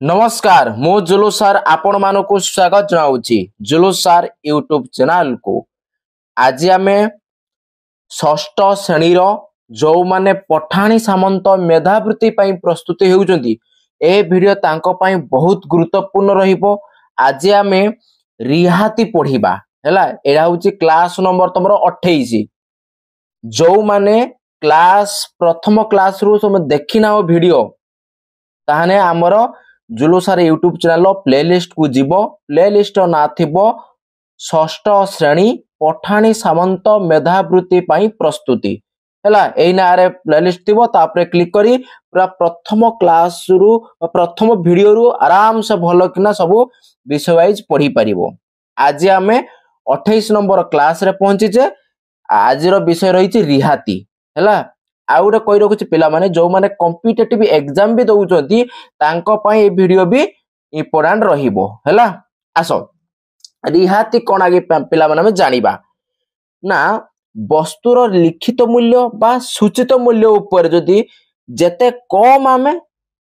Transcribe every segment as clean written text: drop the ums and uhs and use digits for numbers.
नमस्कार मु जुलू सर आपण मानक स्वागत जनाऊँगी जुलू सर यूट्यूब चैनल को। आज आम षष्ठ श्रेणी जो माने पठाणी सामंत मेधावृत्ति प्रस्तुति होउचंती ए वीडियो तांको पई बहुत गुरुत्वपूर्ण रहिबो। आज आम रिहाती पढ़िबा हैला। एरा होची क्लास नंबर तमरो 28। जो माने क्लास प्रथम क्लास रु तुम देखिना वीडियो ताहाने हमर Julu sir YouTube channel playlist को जीव। प्लेलिस्ट ना थिबो षष्ठ श्रेणी पठाणी सामंत मेधावृत्ति प्रस्तुति हैला। एई नारे प्लेलिस्ट थिबो तापरे क्लिक करी पूरा प्रथम क्लास रु प्रथम वीडियो रु आराम से भलो किना सब विषय वाइज पढ़ी परिबो। आज आमे 28 नंबर क्लास रे पहुंची जे आज रो विषय रही रिहाती हैला। आउ गोटे कही रखुची पिला माने जो माने कॉम्पिटिटिव एग्जाम भी दउचंती तांको पई ए वीडियो भी इंपोर्टेंट रहिबो हैला। आसो रिहाती कोन आगे पिला माने में जानिबा ना वस्तुर लिखित मूल्य बा सूचित मूल्य ऊपर जदी जेते कम आमे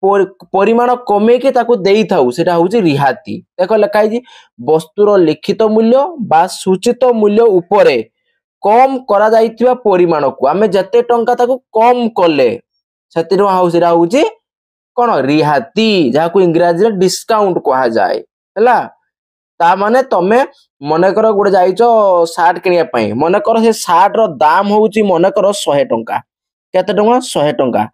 परिमाण कमे के ताको देई थाउ सेटा होची रिहाती। देखो लिखा है वस्तुर लिखित मूल्य बा सूचित मूल्य ऊपर कम करा जाइथिबा परिमाण को आमे जते टंका ताको कम करले सेतिर हाउसरा होची कोन रिहाती जाको इंग्रजी रे डिस्काउंट कहा जाए हैला। ता माने तमे मने कर गुडे जाइचो शर्ट किनिया पई मने कर से शर्ट रो दाम होची मने कर 100 टंका केते टंका 100 टंका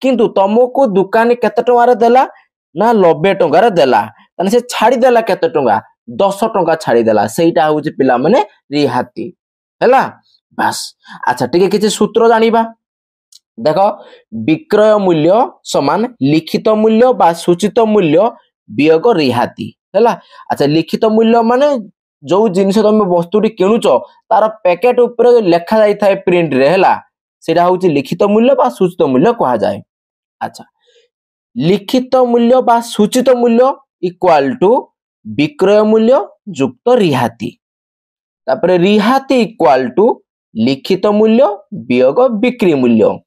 किंतु तुमको दुकानी केते टंका रे देला ना 90 टंका रे देला तने से छाडी देला केते टंका 10 टंका छाडी देला सेटा होची पिला माने रिहाती हैला। बस अच्छा ठीक है किछि सूत्र जानिबा। देखो विक्रय मूल्य समान लिखित मूल्य बा सूचित मूल्य वियोग रिहाती हैला। अच्छा लिखित मूल्य माने जो जिनिस तुम वस्तुटी किनुचो तार पैकेट ऊपर लेखा जाई थाए प्रिंट रे हैला सेटा होची लिखित मूल्य बा सूचित मूल्य कहा जाए। अच्छा लिखित मूल्य बा सूचित मूल्य इक्वल टू विक्रय मूल्य युक्त रिहाती तापर रिहाती इक्वल टू लिखित मूल्य वियोग बिक्री मूल्य।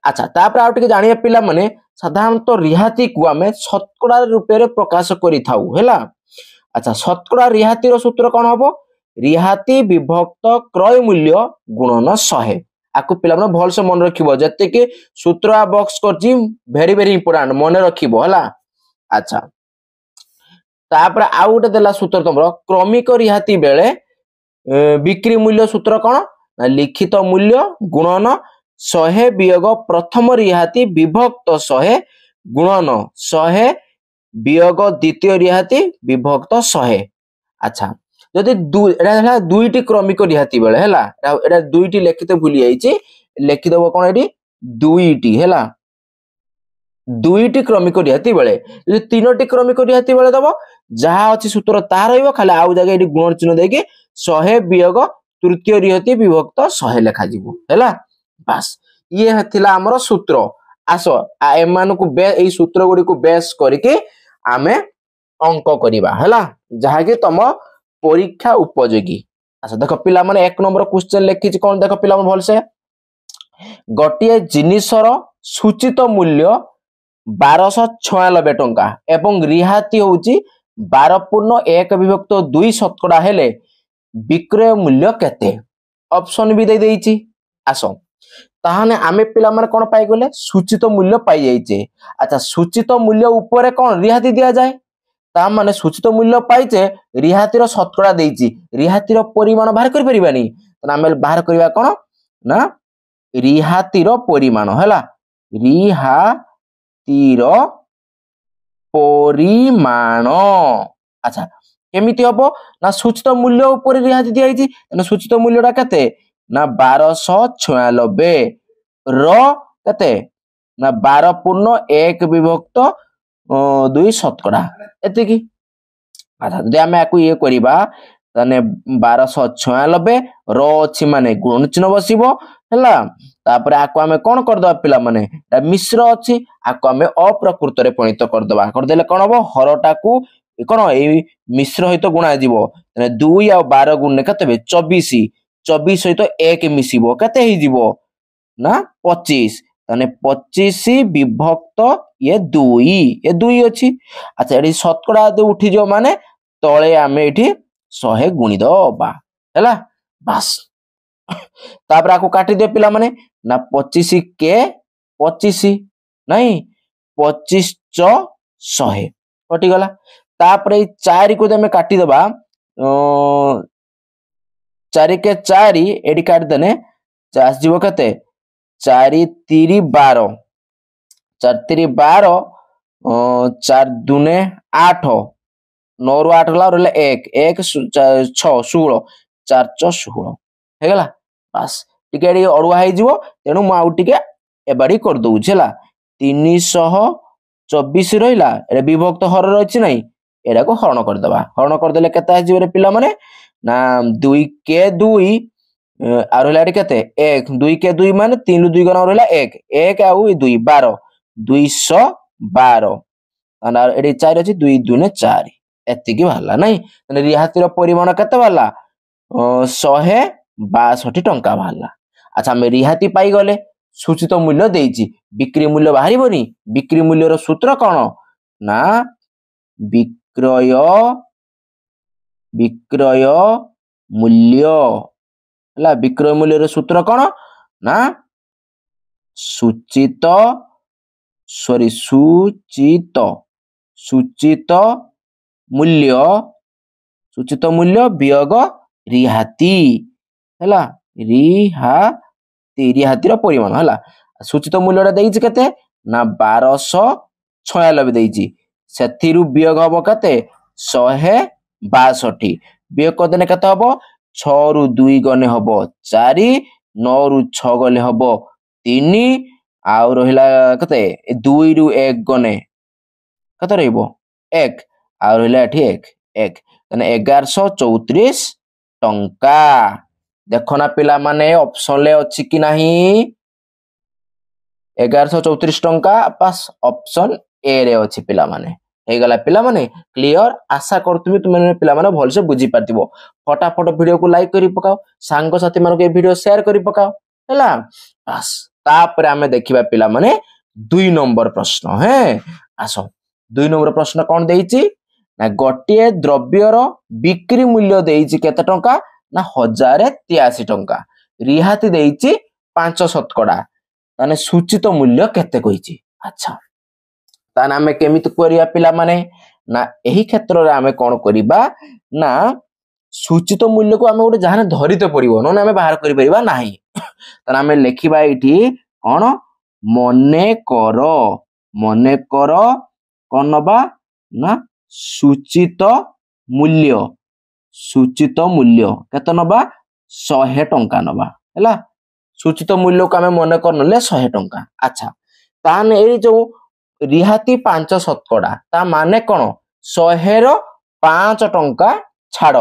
अच्छा तापर आउ टिके जानिया पिला माने साधारणतः रिहाती को आमे शतकड़ा रूपे रे प्रकाश करि थाउ हैला। अच्छा शतकड़ा रिहाती रो सूत्र कोन हबो रिहाती विभक्त क्रय मूल्य गुणन 100 आकु पिला माने भल से मन रखिबो जते के सूत्र बॉक्स करची वेरी वेरी इंपोर्टेंट मन रखिबो हैला। अच्छा तापर आउ गोटे देला सूत्र तमरो क्रमिक रिहाती बेले बिक्री मूल्य सूत्र कोन ना लिखित मूल्य गुणन 100 वियोग प्रथम रिहाती विभक्त 100 गुणन 100 वियोग द्वितीय रिहाती विभक्त 100। अच्छा जदि एटा दुईटी क्रमिक रिहाती बेले हैला एटा दुईटी लिखित भूली जाईची लिखि देबो कोन एटी दुईटी हैला। दुईटी क्रमिक रिहाती बेले जदि तीनोटी क्रमिक रिहाती बेले दबो जहा अछि सूत्र ता रहइबो खाली आउ जगह एटी गुण चिन्ह देके 100 वियोग तृतीय रिहाती विभक्त 100 लेखा जिवो हैला। बस ये थिला हमर सूत्र। आसो एमान को एई सूत्र गुडी को बेस करके आमे अंक करिबा हैला जहा कि तम परीक्षा उपयोगी। अच्छा देखो पिला माने एक नंबर क्वेश्चन लिखिछि कोन देखो पिला भल से गोटिए जिनिसर सूचित मूल्य 1296 टंका एवं रिहाती होउची 12.1/2 शतकड़ा हेले विक्रय मूल्य केते ऑप्शन भी दे देइची। आसो ताहाने आमे पिला माने कोन पाई गले सूचित मूल्य पाई जाइचे। अच्छा सूचित मूल्य ऊपर कोन रिहाती दिया जाए ता माने सूचित मूल्य पाइचे रिहाती रो शतकड़ा देइची रिहाती रो परिमाण बाहर करि परिबानी त आमे बाहर करबा कोन ना रिहाती रो परिमाण हैला रिहाती रो परिमाण। अच्छा केमिति हबो ना सूचित मूल्य ऊपर रिहाती दिया आइची ना सूचित मूल्यटा केते ना 1296 रो केते ना 12.1/2 शतकड़ा एते की। अच्छा जदि आमे आकु ये करिबा तने 1296 रो अछि माने गुण चिन्ह बसिबो हैला। तापर आकु आमे कोन कर दबा पिला माने एटा मिश्र अछि आकु आमे अप्रकृत रे परिणत कर दबा कर देले कोन हबो हरटा को कोन ए मिश्र सहित गुणा जीवो 2 आ 12 गुण केते 24 24 सहित 1 मिसिबो केते हि जीवो ना 25 ताने 25 विभक्त ये 2 ये 2 अछि। अच्छा एठी शतकड़ा दे उठी जो माने तळे आमे एठी 100 गुणी दबा हैला बस। तापर आको काटी दे पिला माने ना 25 के 25 नहीं 25 च 100 कटि गला। तापर 4 को दे काटी दबा 4 के 4 एडी काट देने आस जीवो केते 4 3 12 4 3 12 4 दूने 8 9 रु 8 गला रहले 1 1 6 16 4 च 16 हे गला बस टिके एडी अडुआ हे जीवो तेनु मु आउ टिके एबाडी कर दउ छला 324 रहिला ए विभक्त हर रहछि नै एडा को हरण कर दबा हरण कर देले केता जीव रे पिला माने ना 2 के 2 आ रहला केते 1 2 के 2 माने 3 रु 2 गना रहला 1 1 आउ 2 12 212 अना एडी 4 अछि 2 2 4 एति की भाला नै तने रिहाती रो परिमाण केते भाला 162 टंका भाला। अच्छा हम रिहाती पाई गले सूचित मूल्य देइछि बिक्री मूल्य बाहरी बनी बिक्री मूल्य रो सूत्र कोन ना विक्रय मूल्य हला विक्रय मूल्य रो सूत्र कोन ना सूचित मूल्य वियोग रिहाती हला रिहाती रो परिमाण हला सूचित मूल्यटा देइछि केते ना 1296 देइछि सेथिरु वियोग हबो केते 162 वियोग करदेने केते हबो 6 रु 2 गने हबो 4 9 रु 6 गले हबो 3 आउ रहिला केते 2 रु 1 गने केते रहइबो 1 आउ रहिला एठी 1 तने 1134 टंका देखो ना पिला माने ऑप्शन ले अछि कि नाही 1134 टंका पास ऑप्शन ए रे अछि पिला माने हे गला पिला माने क्लियर आशा करतुमी तुमे पिला माने भल से बुझी पातिबो फटाफट वीडियो को लाइक करी पकाओ सांग साथी मानको ए वीडियो शेयर करी पकाओ हैला बस तापर हमें देखिबा पिला माने 2 नंबर प्रश्न है आसो 2 नंबर प्रश्न कोन देइछि ना गोटिए द्रव्यर बिक्री मूल्य देइछि केते टंका ना 1083 टंका रिहाती देइछि 5 शतकड़ा ताने सूचित मूल्य केते कहिछि। अच्छा ताने हमें केमिति करिया पिला माने ना एही क्षेत्र रे हमें कोन करिबा ना सूचित मूल्य को हमें उडे जाने धरिते पड़िबो न हमें बाहर करि परिबा नाही ताने हमें लेखिबा एठी कोन मने कर कोन नबा ना सूचित मूल्य केते नबा 100 टंका नबा हैला सूचित मूल्य को हमें मने कर नले 100 टंका। अच्छा ताने ए जो रिहाती 5 शतकड़ा ता माने कोन 100 रो 5 टंका छाड़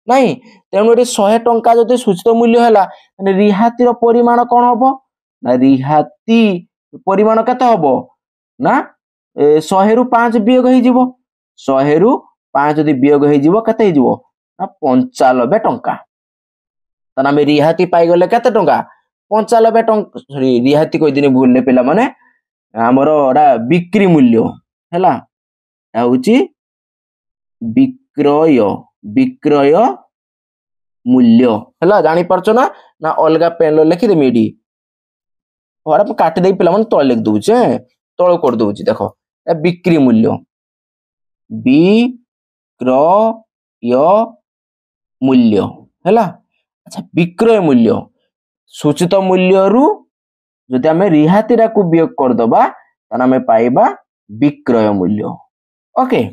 नहीं तेणु ए 100 टंका जदि सूचित मूल्य हैला माने रिहाती रो परिमाण कोन हबो ना रिहाती परिमाण केते हबो ना 100 रु 5 वियोग हे जिवो 100 रु 5 जदि वियोग हे जिवो केते हे जिवो ना 95 टंका तना में रिहाती पाई गले केते टंका 95 टंका सॉरी रिहाती कोइ दिन भूलले पिला माने हमरो ओडा बिक्री मूल्य हैला होउची विक्रय मूल्य हैला जानि परछो ना ना अलगा पेन लो लिखि देमी एडी और हम काट देई पिला मन तळ लिख दोउचे तळ कर दोउची देखो ए बिक्री मूल्य हैला। अच्छा विक्रय मूल्य सूचित मूल्य रु जदि हमें रिहाती रा को वियोग कर दबा तना हमें पाइबा विक्रय मूल्य ओके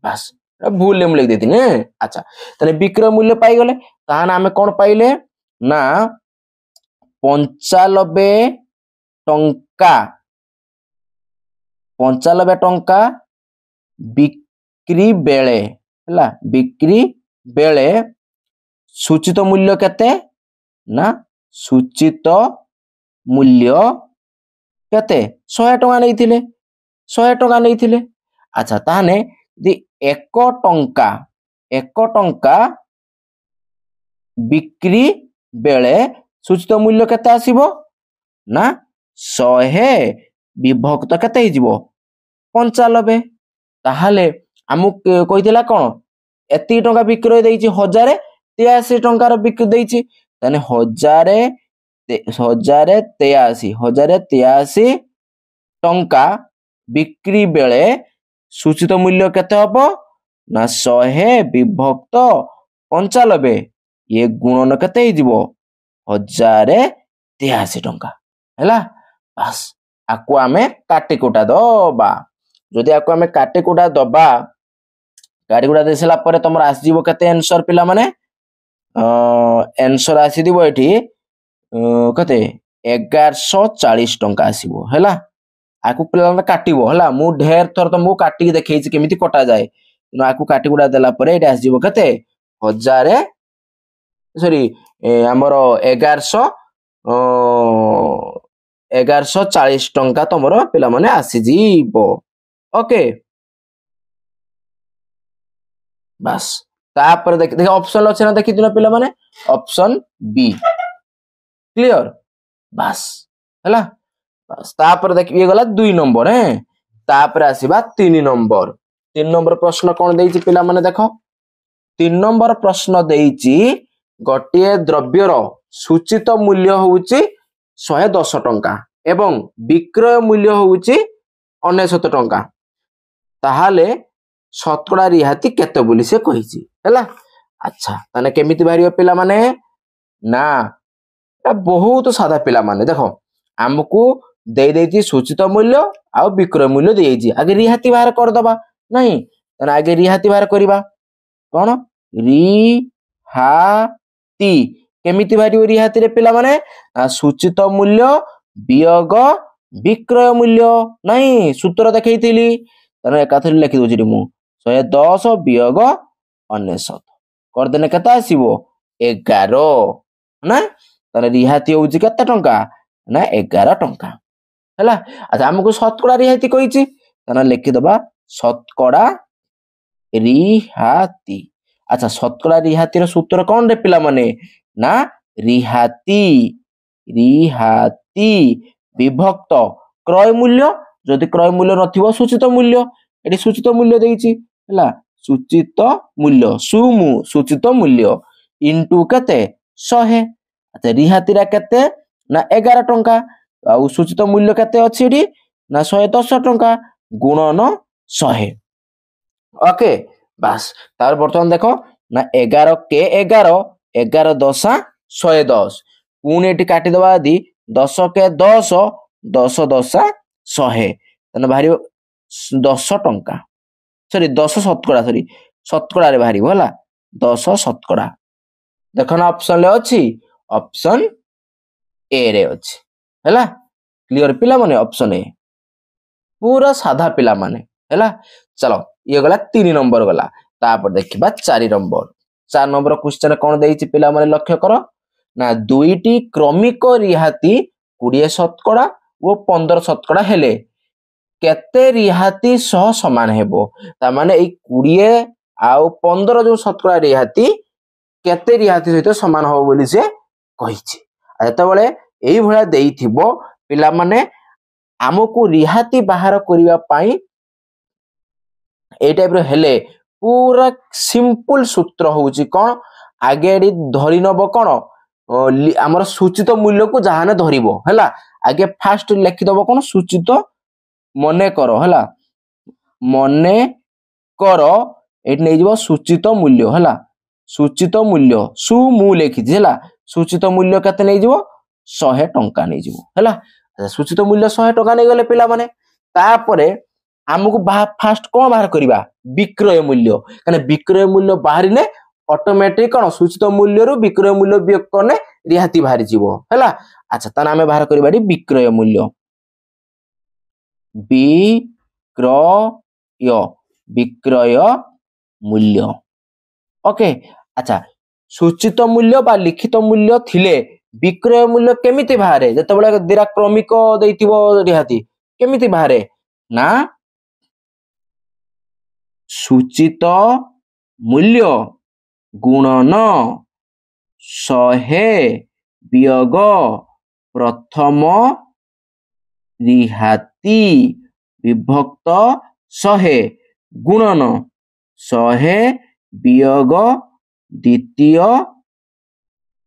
बस भूल हम लिख देती ने। अच्छा तने विक्रय मूल्य पाई गले ताना हमें कोन पाइले ना 95 टंका बिक्री बेले हैला बिक्री बेले सूचित मूल्य केते ना सूचित मूल्य केते 100 टंका नहीं थिले अच्छा ताने दि 1 टंका बिक्री बेले सूचित मूल्य केते आसीबो ना 100 ବିଭକ୍ତ କେତେ ହେଇଯିବ 95। ତାହେଲେ ଆମକୁ କହିଥିଲା କଣ ଏତିକି ଟଙ୍କା ବିକ୍ରୟ ଦେଇଛି 1083 ଟଙ୍କାର ବିକ୍ରି ଦେଇଛି। ତାହେଲେ 1083 ଟଙ୍କା ବିକ୍ରି ବେଳେ ସୂଚିତ ମୂଲ୍ୟ କେତେ ହବ ନା 100 ବିଭକ୍ତ 95 ଇଏ ଗୁଣନ କେତେ ହେଇଯିବ 1083 ଟଙ୍କା ହେଲା। ବାସ୍ ଆକୁ ଆମେ କାଟି କୁଟା ଦବା। ଯଦି ଆକୁ ଆମେ କାଟି କୁଟା ଦବା କାଟି କୁଟା ଦେଇ ସାରିଲା ପରେ ତମର ଆସିଯିବ କେତେ ଆନ୍ସର ପିଲାମାନେ ଆନ୍ସର ଆସିଯିବ ଏଠି କେତେ 1140 ଟଙ୍କା ଆସିବ ହେଲା। ଆକୁ ପିଲାମାନେ କାଟିବ ହେଲା। ମୁଁ ଢେର ଥର ତମକୁ କାଟିକି ଦେଖେଇଛି କେମିତି କଟା ଯାଏ। ଆକୁ କାଟି କୁଟା ଦେଲା ପରେ ଏଠି ଆସିଯିବ କେତେ ଆମର 1140 ଟଙ୍କା ତମର ପିଲାମାନେ ଆସିଯିବ। ଓକେ ବାସ୍ ତାପରେ ଦେଖ ଅପସନ ଅଛି ନା ଦେଖିଦିନ ପିଲାମାନେ ଅପସନ ବି କ୍ଲିୟର ବାସ୍ ହେଲା। ବାସ୍ ତାପରେ ଦେଖ ଇଏ ଗଲା 2 ନମ୍ବର ତାପରେ ଆସିବା 3 ନମ୍ବର। 3 ନମ୍ବର ପ୍ରଶ୍ନ କଣ ଦେଇଛି ପିଲାମାନେ ଦେଖ 3 ନମ୍ବର ପ୍ରଶ୍ନ ଦେଇଛି ଗୋଟିଏ ଦ୍ରବ୍ୟର ସୂଚିତ ମୂଲ୍ୟ ହଉଛି 110 ଟଙ୍କା ଏବଂ ବିକ୍ରୟ ମୂଲ୍ୟ ହଉଛି 99 ଟଙ୍କା। ତାହେଲେ ଶତକଡ଼ା ରିହାତି କେତେ ବୋଲି ସେ କହିଛି ହେଲା। ଆଚ୍ଛା ତାହେଲେ କେମିତି ବାହାରିବ ପିଲାମାନେ ନା এটা ବହୁତ ସାଧା ପିଲାମାନେ ଦେଖ ଆମକୁ ଦେଇଦେଇଛି ସୂଚିତ ମୂଲ୍ୟ ଆଉ ବିକ୍ରୟ ମୂଲ୍ୟ ଦେଇଛି। ଆଗେ ରିହାତି ବାହାର କରିଦବା ନାହିଁ ତାହେଲେ ଆଗେ ରିହାତି ବାହାର କରିବା କଣ ରିହାତି କେମିତି ବାହାରିବ ରିହାତିରେ ପିଲାମାନେ ସୂଚିତ ମୂଲ୍ୟ ବିୟୋଗ ବିକ୍ରୟ ମୂଲ୍ୟ ନାହିଁ ସୂତ୍ର ଦେଖେଇଥିଲି। ତାହେଲେ ଏକାଥରେ ଲେଖି ଦଉଛି ମୁଁ 110 ବିୟୋଗ 99 କରିଦେଲେ କେତେ ଆସିବ 11 ନା। ତାହେଲେ ରିହାତି ହଉଛି କେତେ ଟଙ୍କା ନା 11 ଟଙ୍କା ହେଲା। ଆଚ୍ଛା ଆମକୁ ଶତକଡ଼ା ରିହାତି କହିଛି ତାହେଲେ ଲେଖିଦବା ଶତକଡ଼ା ରିହାତି। ଆଚ୍ଛା ଶତକଡ଼ା ରିହାତିର ସୂତ୍ର କଣ ରେ ପିଲାମାନେ ନା ରିହାତି ବିଭକ୍ତ କ୍ରୟ ମୂଲ୍ୟ। ଯଦି କ୍ରୟ ମୂଲ୍ୟ ନଥିବ ସୂଚିତ ମୂଲ୍ୟ ଏଠି ସୂଚିତ ମୂଲ୍ୟ ଦେଇଛି ହେଲା ସୂଚିତ ମୂଲ୍ୟ ସୂଚିତ ମୂଲ୍ୟ ଇଣ୍ଟୁ କେତେ 100। ଆଚ୍ଛା ରିହାତିଟା କେତେ ନା 11 ଟଙ୍କା ଆଉ ସୂଚିତ ମୂଲ୍ୟ କେତେ ଅଛି ଏଠି ନା 110 ଟଙ୍କା ଗୁଣନ 100। ଓକେ ବାସ୍ ତାପରେ ବର୍ତ୍ତମାନ ଦେଖ ନା 11 କେ 11 11 ଦଶା 110 ପୁଣି ଏଠି କାଟିଦବା ଯଦି 10 କେ 10 10 ଦଶା 100 ତାହେଲେ ବାହାରିବ 10 ଟଙ୍କା 10 ଶତକଡ଼ାରେ ବାହାରିବ ହେଲା 10 ଶତକଡ଼ା। ଦେଖ ନା ଅପସନରେ ଅଛି ଅପସନ ଏ ରେ ଅଛି ହେଲା କ୍ଲିୟର ପିଲାମାନେ ଅପସନ ଏ ପୁରା ସାଧା ପିଲାମାନେ ହେଲା। ଚାଲ ଇଏ ଗଲା 3 ନମ୍ବର ଗଲା ତାପରେ ଦେଖିବା 4 ନମ୍ବର। 4 ନମ୍ବର କ୍ୱେଶ୍ଚନ କଣ ଦେଇଛି ପିଲାମାନେ ଲକ୍ଷ୍ୟ କର ନା ଦୁଇଟି କ୍ରମିକ ରିହାତି 20 ଶତକଡ଼ା ଓ 15 ଶତକଡ଼ା ହେଲେ କେତେ ରିହାତି ସହ ସମାନ ହେବ। ତାମାନେ ଏଇ 20 ଆଉ 15 ଯୋଉ ଶତକଡ଼ା ରିହାତି କେତେ ରିହାତି ସହିତ ସମାନ ହବ ବୋଲି ସେ କହିଛି। ଯେତେବେଳେ ଏଇଭଳିଆ ଦେଇଥିବ ପିଲାମାନେ ଆମକୁ ରିହାତି ବାହାର କରିବା ପାଇଁ ଏଇ ଟାଇପର ହେଲେ ପୁରା ସିମ୍ପଲ ସୂତ୍ର ହଉଛି କଣ ଆଗେ ଏଠି ଧରି ନବ କଣ ଆମର ସୂଚିତ ମୂଲ୍ୟକୁ ଯାହାନେ ଧରିବ ହେଲା। ଆଗେ ଫାଷ୍ଟ ଲେଖିଦବ କଣ ସୂଚିତ ମନେ କର ହେଲା ମନେ କର ଏଠି ନେଇଯିବ ସୂଚିତ ମୂଲ୍ୟ ହେଲା ସୂଚିତ ମୂଲ୍ୟ ମୁଁ ଲେଖିଛି ହେଲା ସୂଚିତ ମୂଲ୍ୟ କେତେ ନେଇଯିବ 100 ଟଙ୍କା ନେଇଯିବ ହେଲା। ସୂଚିତ ମୂଲ୍ୟ 100 ଟଙ୍କା ନେଇଗଲେ ପିଲାମାନେ ତାପରେ ଆମକୁ ଫାଷ୍ଟ କଣ ବାହାର କରିବା ବିକ୍ରୟ ମୂଲ୍ୟ କାରଣ ବିକ୍ରୟ ମୂଲ୍ୟ ବାହାରିଲେ ଅଟୋମେଟିକ କଣ ସୂଚିତ ମୂଲ୍ୟରୁ ବିକ୍ରୟ ମୂଲ୍ୟ ବିୟୋଗ କଲେ ରିହାତି ବାହାରିଯିବ ହେଲା। ଆଚ୍ଛା ତାହେଲେ ଆମେ ବାହାର କରିବା ଏଠି ବିକ୍ରୟ ମୂଲ୍ୟ ବିକ୍ରୟ ମୂଲ୍ୟ ଓକେ। ଆଚ୍ଛା ସୂଚିତ ମୂଲ୍ୟ ବା ଲିଖିତ ମୂଲ୍ୟ ଥିଲେ ବିକ୍ରୟ ମୂଲ୍ୟ କେମିତି ବାହାରେ ଯେତେବେଳେ ଦିଟା କ୍ରମିକ ଦେଇଥିବ ରିହାତି କେମିତି ବାହାରେ ନା ସୂଚିତ ମୂଲ୍ୟ ଗୁଣନ 100 ବିୟୋଗ ପ୍ରଥମ ରିହାତି ବିଭକ୍ତ 100 ଗୁଣନ 100 ବିୟୋଗ ଦ୍ୱିତୀୟ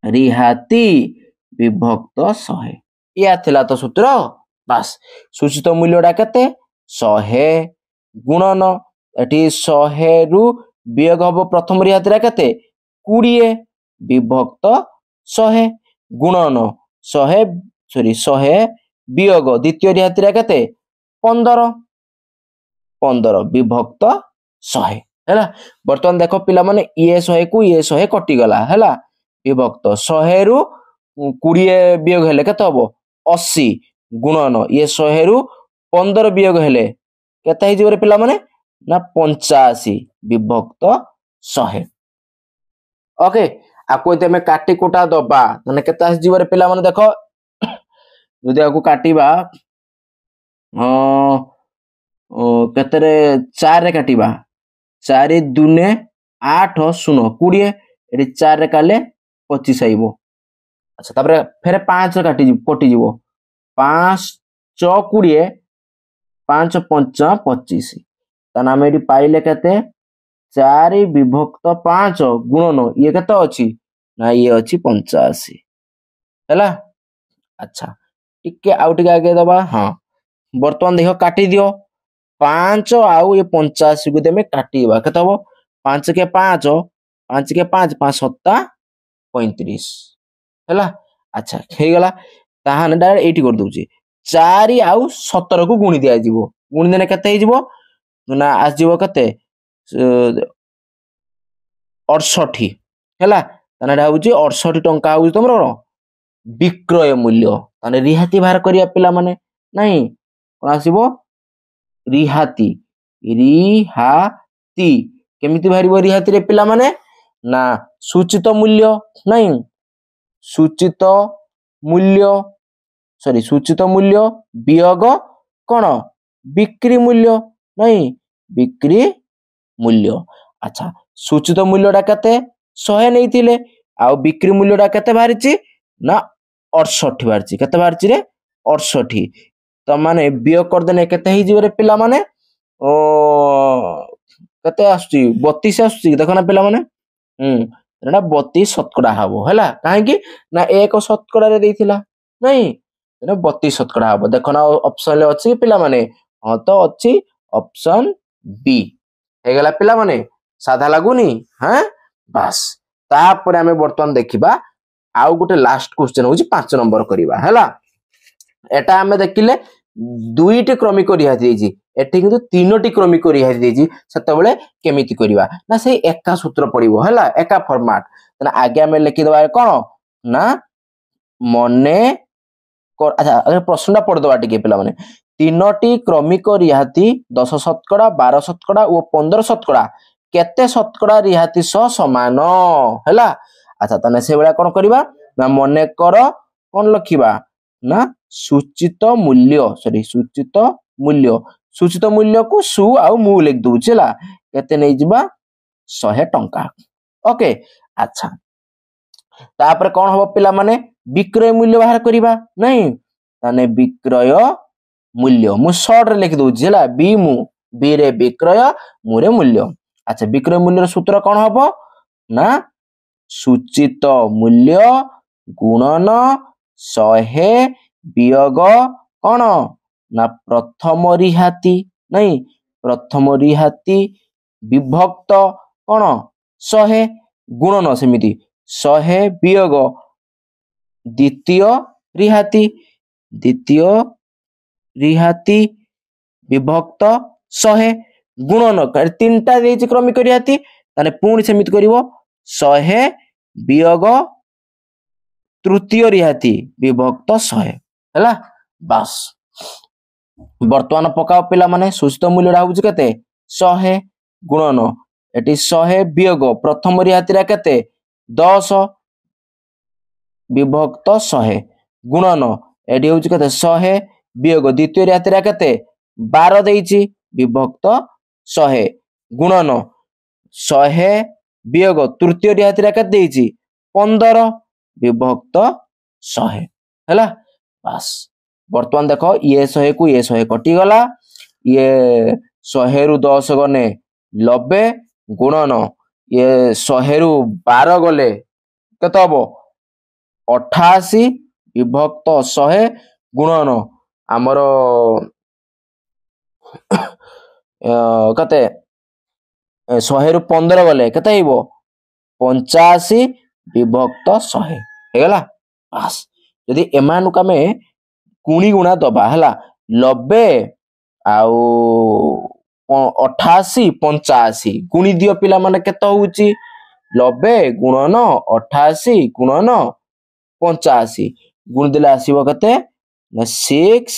ରିହାତି ବିଭକ୍ତ 100 या थिला तो सूत्र बास सूचित मूल्यटा केते 100 गुणन एठी 100 रु वियोग हबो प्रथम रिहातीरा केते 20 विभक्त 100 गुणन 100 वियोग द्वितीय रिहातीरा केते 15 विभक्त 100 हैला। बर्तमान देखो पिला माने ये 100 को ये 100 कटि गला हैला विभक्त 100 रु 20 वियोग हेले केते हबो 80 गुणन ये 100 रु 15 वियोग हेले केते हि जिवरे पिला माने ना 85 विभक्त 100 ओके आको इते में काटी कोटा दबा माने केते आसी जिवरे पिला माने देखो जदि आको काटीबा केते रे 4 रे काटीबा 4 दुने 8 0 20 एटी 4 रे काले 25 आइबो। अच्छा तापर फेरे 5 रे कटि जीवो 5 * 20 5 * 5 = 25 ताना हम एटी पाइले केते 4 विभक्त 5 गुणन ये केते अछि ना ये अछि 85 हैला। अच्छा टिके आउ टिके आगे दबा हां वर्तमान देखो काटी दियो 5 आउ ये 85 को देमे काटीबा केते हबो 5 के 5 5 के 5 5 7 35 हैला। अच्छा हे गला ताहाने डायरेक्ट एटी कर दोची 4 आउ 17 को गुणी दिया जीवो गुणी देने केते हे जीवो ना आस जीवो केते 68 हैला ताने डा होची 68 टंका होची तमरो विक्रय मूल्य ताने रिहाती बाहर करिया पिला माने नहीं कोन आसीबो रिहाती केमिति बाहरिबो रिहाती रे पिला माने ना सूचित मूल्य नहीं सूचित मूल्य वियोग कोन बिक्री मूल्य नहीं बिक्री मूल्य। अच्छा सूचित मूल्यटा केते 100 नैथिले आ बिक्री मूल्यटा केते बाहरिची ना 68 बाहरिची केते बाहरिची रे 68 त माने वियोग कर देने केते हि जिवरे पिला माने केते आसुची 32 आसुची देखो ना पिला माने एटा 32 शतकड़ा हबो हैला काहे कि ना 1 शतकड़ा रे देथिला नहीं एटा 32 शतकड़ा हबो देखो ना ऑप्शन ले अछि पिला माने हां तो अछि ऑप्शन बी हे गेला पिला माने साधा लागुनी हां बस तापर हमें वर्तमान देखिबा आउ गुटे लास्ट क्वेश्चन होची 5 नंबर करिबा हैला। एटा हमें देखिले दुईटी क्रमिक रिहाती देजी एठी किंतु तीनोटी क्रमिक रिहाती देजी सेतबेले केमिति करिबा ना से एका सूत्र पड़िबो हैला एका फॉर्मेट तना आगे हमें लिखि दबा कोन ना मने अच्छा अगर प्रश्नटा पढ़ दबा टिके पिला माने तीनोटी क्रमिक रिहाती 10 शतकड़ा 12 शतकड़ा और 15 शतकड़ा केते शतकड़ा रिहाती सह समान हैला। अच्छा तने से बेला कोन करिबा ना मने कर कोन लखिबा ना सूचित मूल्य को सु आउ मु लिख दउ चला केते नै जिबा 100 टंका ओके। अच्छा तापर कोन हो पिला माने विक्रय मूल्य बाहर करिबा नहीं ताने विक्रय मूल्य मु शॉर्ट रे लिख दउ चला बी रे विक्रय मु रे मूल्य। अच्छा विक्रय मूल्य सूत्र कोन हबो ना सूचित मूल्य गुणन 100 वियोग कोन ना प्रथम रिहाती नहीं प्रथम रिहाती विभक्त कोन 100 गुणन सेमिति 100 वियोग द्वितीय रिहाती विभक्त 100 गुणन तीनटा देछि क्रमिक रिहाती ताने पुणी सेमिति करिवो 100 वियोग तृतीय रिहाती विभक्त 100 हैला बस। वर्तमान पकाओ पिला माने सूचित मूल्य होउची केते 100 गुणन एटी 100 वियोग प्रथम रिहाती रा केते 10 विभक्त 100 गुणन एटी होउची केते 100 वियोग द्वितीय रिहाती रा केते 12 देइची विभक्त 100 गुणन 100 वियोग तृतीय रिहाती रा केते देइची 15 विभक्त 100 हैला बस बर्तमान देख ये 100 को ये 100 कटिगला ये 100 रु 10 गने 90 गुणन ये 100 रु 12 गले केते हबो 88 विभक्त 100 गुणन आमर कते 100 रु 15 गले केते आइबो 85 विभक्त 100 हेगला बस यदि एमानुक आमे गुणी गुणा दबा हला 90 आउ 88 85 गुणी दियो पिला माने केते होउची 90 गुणन 88 गुणन 85 गुण देले आसीबो केते 6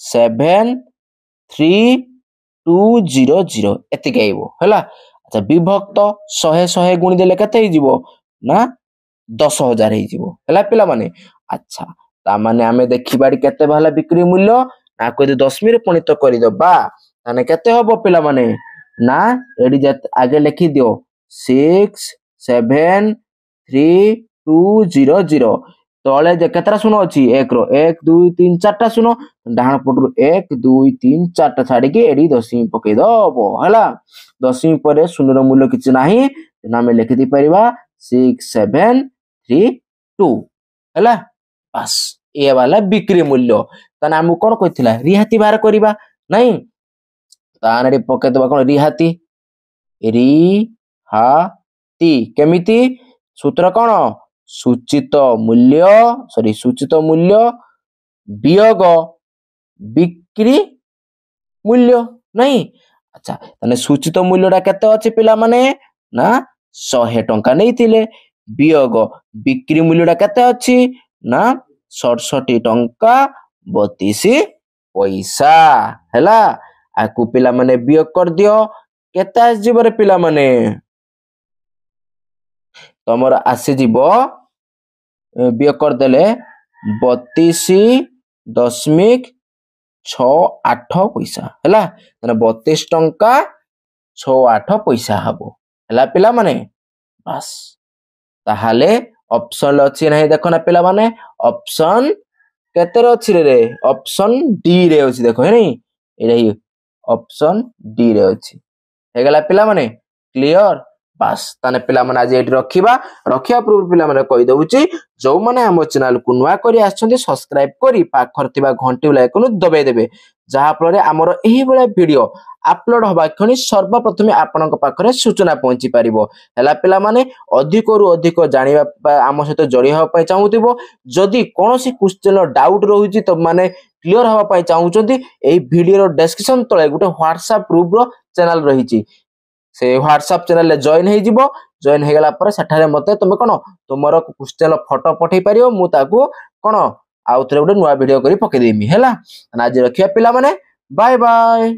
7 3 2 0 0 एति गाइबो हला अच्छा विभक्त 100 100 गुणी देले केते ही जीवो ना 10000 ही जीवो हला पिला माने अच्छा ता माने आमे देखिबाडी केते भाला बिक्री मूल्य ना को 10 रे पणित करि दबा ताने केते होबो पिला माने ना एडी आगे लिखि दियो 6 7 3 2 0 0 तले जे केतरा सुनो अछि 1 रो 1 2 3 4 टा सुनो डाहण पटरु 1 2 3 4 टा छाडी के एडी दसमी पकै दबो हला दसमी परे शून्य रो मूल्य किछ नाही ना में लिखि दी परिबा 6 7 3 2 हला बस ये वाला बिक्री मूल्य ताने हम कोन कहिथिला रिहाती बार करिबा नाही ताने पकै दबा कोन रिहाती रिहाती केमिति सूत्र कोन सूचित मूल्य सूचित मूल्य वियोग बिक्री मूल्य नहीं अच्छा तने सूचित मूल्यटा केते अछि पिला माने ना 100 टंका नैथिले वियोग बिक्री मूल्यटा केते अछि ना 67 टंका 32 पैसा हैला आकु पिला माने वियोग कर दियो केते आस जीवरे पिला माने तमर आसी जीव वियोग कर देले 32.68 पैसा हैला तने 32 टंका 68 पैसा हबो हैला पिला माने बस ताहाले ऑप्शन अछि नाही देखो ना पिला माने ऑप्शन केते रे अछि रे ऑप्शन डी रे अछि देखो हे नहीं एही ऑप्शन डी रे अछि हेगला पिला माने क्लियर बस ताने पिला माने आज एठी रखिया पूर्व पिला माने कहि दउची जो माने हम चैनल को नुवा करी आछथि सब्सक्राइब करी पाखर थिबा घंटी आइकन दबाई देबे जहा फल रे हमर एही बेला वीडियो अपलोड होबा खणी सर्वप्रथम आपनक पाखरे सूचना पहुंची परिबो हला पिला माने अधिक रु अधिक जानिबा आम सहित जड़ी होबा पय चाहूतिबो जदी कोनोसी क्वेश्चन डाउट रहुची त माने क्लियर होबा पय चाहूचंती एही वीडियो रो डिस्क्रिप्शन तळे गुटे WhatsApp ग्रुप रो चैनल रहिची से WhatsApp चैनल ले जॉइन हे जिवो जॉइन हे गला पर सेठारे मते तुमे कोन तुमरो क्वेश्चन फोटो पठै परियो मु ताकू कोन आउथरे गुटे नुवा वीडियो करी पके देमी हैला आज रखिया पिला माने बाय बाय।